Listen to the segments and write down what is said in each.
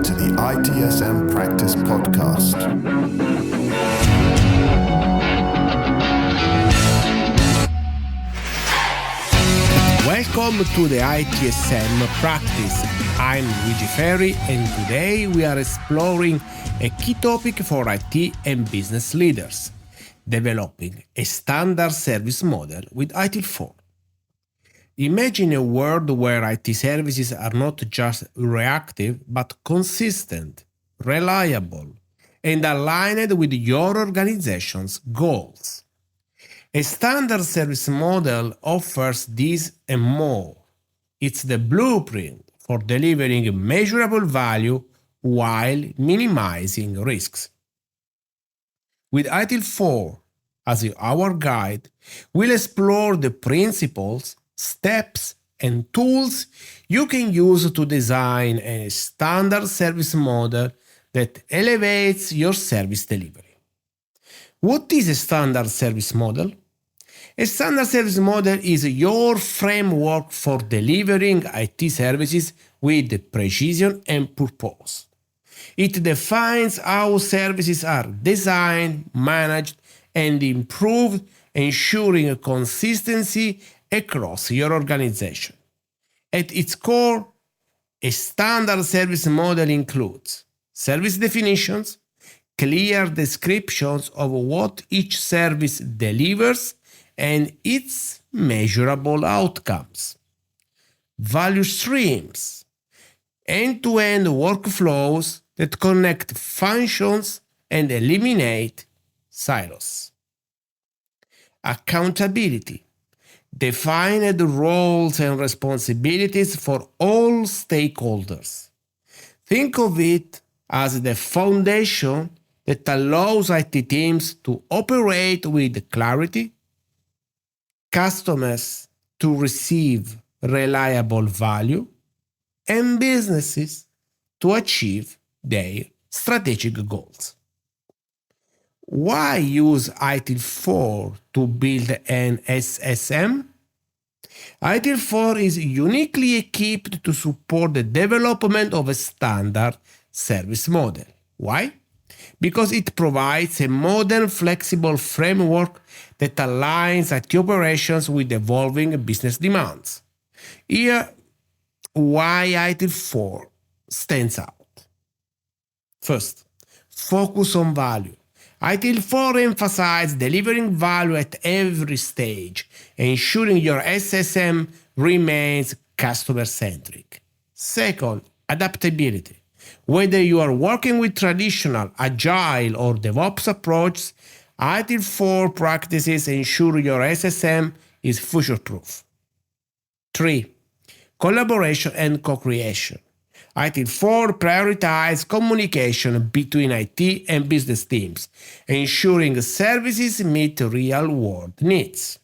to the ITSM Practice podcast. Welcome to the ITSM Practice. I'm Luigi Ferri, and today we are exploring a key topic for IT and business leaders: developing a standard service model with ITIL 4. Imagine a world where IT services are not just reactive, but consistent, reliable, and aligned with your organization's goals. A standard service model offers this and more. It's the blueprint for delivering measurable value while minimizing risks. With ITIL 4 as our guide, we'll explore the principles, steps, and tools you can use to design a standard service model that elevates your service delivery. What is a standard service model? A standard service model is your framework for delivering IT services with precision and purpose. It defines how services are designed, managed, and improved, ensuring consistency across your organization. At its core, a standard service model includes service definitions, clear descriptions of what each service delivers, and its measurable outcomes. Value streams, end-to-end workflows that connect functions and eliminate silos. Accountability, defined roles and responsibilities for all stakeholders. Think of it as the foundation that allows IT teams to operate with clarity, customers to receive reliable value, and businesses to achieve their strategic goals. Why use ITIL 4 to build an SSM? ITIL 4 is uniquely equipped to support the development of a standard service model. Why? Because it provides a modern, flexible framework that aligns IT operations with evolving business demands. Here, why ITIL 4 stands out. First, focus on value. ITIL 4 emphasizes delivering value at every stage, ensuring your SSM remains customer-centric. Second, adaptability. Whether you are working with traditional, agile, or DevOps approaches, ITIL 4 practices ensure your SSM is future-proof. 3. Collaboration and co-creation. ITIL 4 prioritizes communication between IT and business teams, ensuring services meet real-world needs.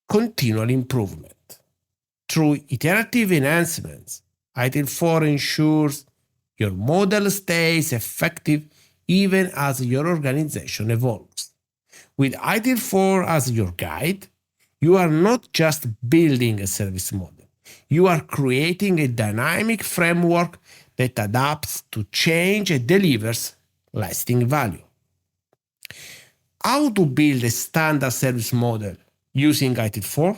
Continual improvement. Through iterative enhancements, ITIL 4 ensures your model stays effective even as your organization evolves. With ITIL 4 as your guide, you are not just building a service model. You are creating a dynamic framework that adapts to change and delivers lasting value. How to build a standard service model using ITIL 4?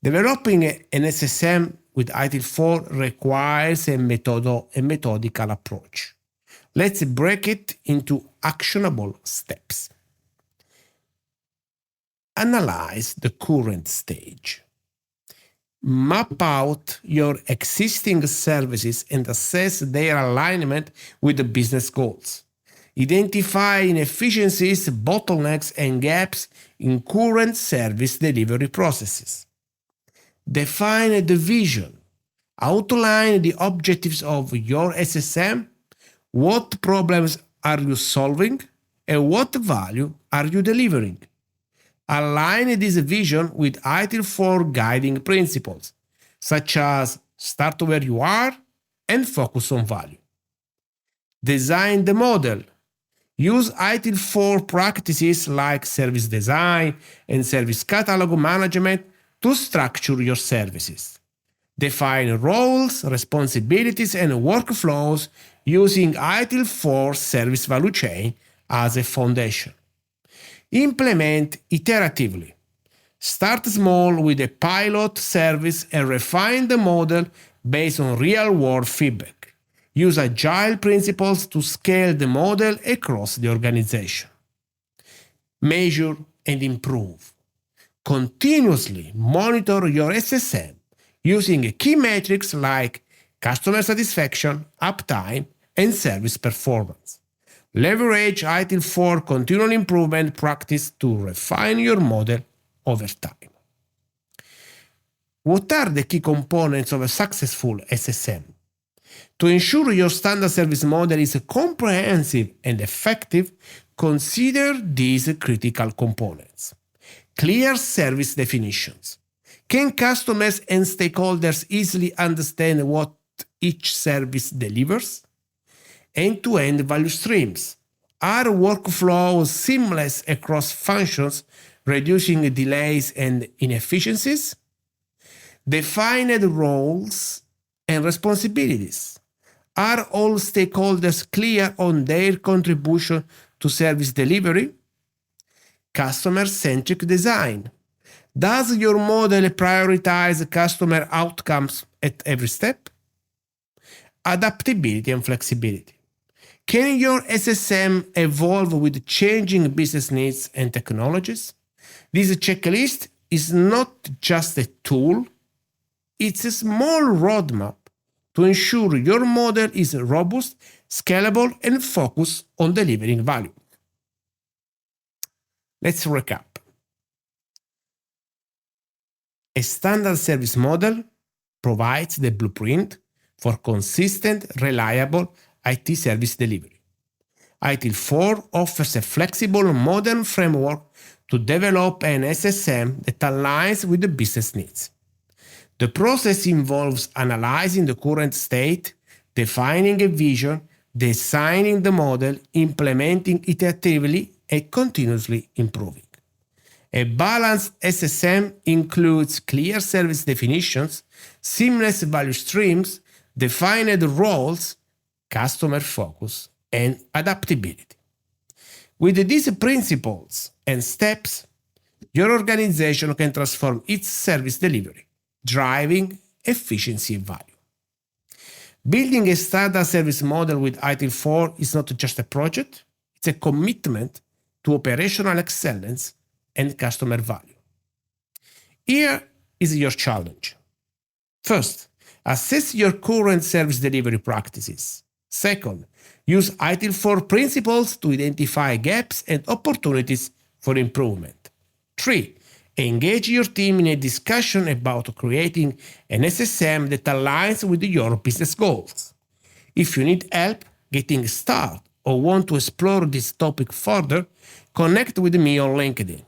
Developing an SSM with ITIL 4 requires a methodical approach. Let's break it into actionable steps. Analyze the current stage. Map out your existing services and assess their alignment with the business goals. Identify inefficiencies, bottlenecks, and gaps in current service delivery processes. Define the vision. Outline the objectives of your SSM. What problems are you solving and what value are you delivering? Align this vision with ITIL 4 guiding principles, such as start where you are and focus on value. Design the model. Use ITIL 4 practices like service design and service catalog management to structure your services. Define roles, responsibilities, and workflows using ITIL 4 service value chain as a foundation. Implement iteratively. Start small with a pilot service and refine the model based on real-world feedback. Use agile principles to scale the model across the organization. Measure and improve. Continuously monitor your SSM using key metrics like customer satisfaction, uptime, and service performance. Leverage ITIL 4 continual improvement practice to refine your model over time. What are the key components of a successful SSM? To ensure your standard service model is comprehensive and effective, consider these critical components. Clear service definitions. Can customers and stakeholders easily understand what each service delivers? End-to-end value streams. Are workflows seamless across functions, reducing delays and inefficiencies? Defined roles and responsibilities. Are all stakeholders clear on their contribution to service delivery? Customer-centric design. Does your model prioritize customer outcomes at every step? Adaptability and flexibility. Can your SSM evolve with changing business needs and technologies? This checklist is not just a tool, it's a small roadmap to ensure your model is robust, scalable, and focused on delivering value. Let's recap. A standard service model provides the blueprint for consistent, reliable IT service delivery. ITIL 4 offers a flexible, modern framework to develop an SSM that aligns with the business needs. The process involves analyzing the current state, defining a vision, designing the model, implementing iteratively, and continuously improving. A balanced SSM includes clear service definitions, seamless value streams, defined roles, customer focus, and adaptability. With these principles and steps, your organization can transform its service delivery, driving efficiency and value. Building a standard service model with ITIL 4 is not just a project, it's a commitment to operational excellence and customer value. Here is your challenge. First, assess your current service delivery practices. Second, use ITIL 4 principles to identify gaps and opportunities for improvement. 3. Engage your team in a discussion about creating an SSM that aligns with your business goals. If you need help getting started or want to explore this topic further, connect with me on LinkedIn.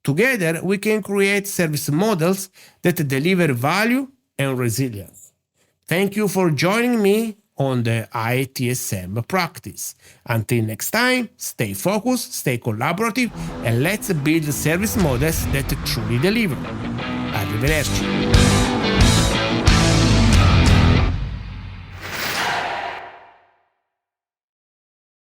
Together, we can create service models that deliver value and resilience. Thank you for joining me on the ITSM practice. Until next time, stay focused, stay collaborative, and let's build service models that truly deliver. Arrivederci.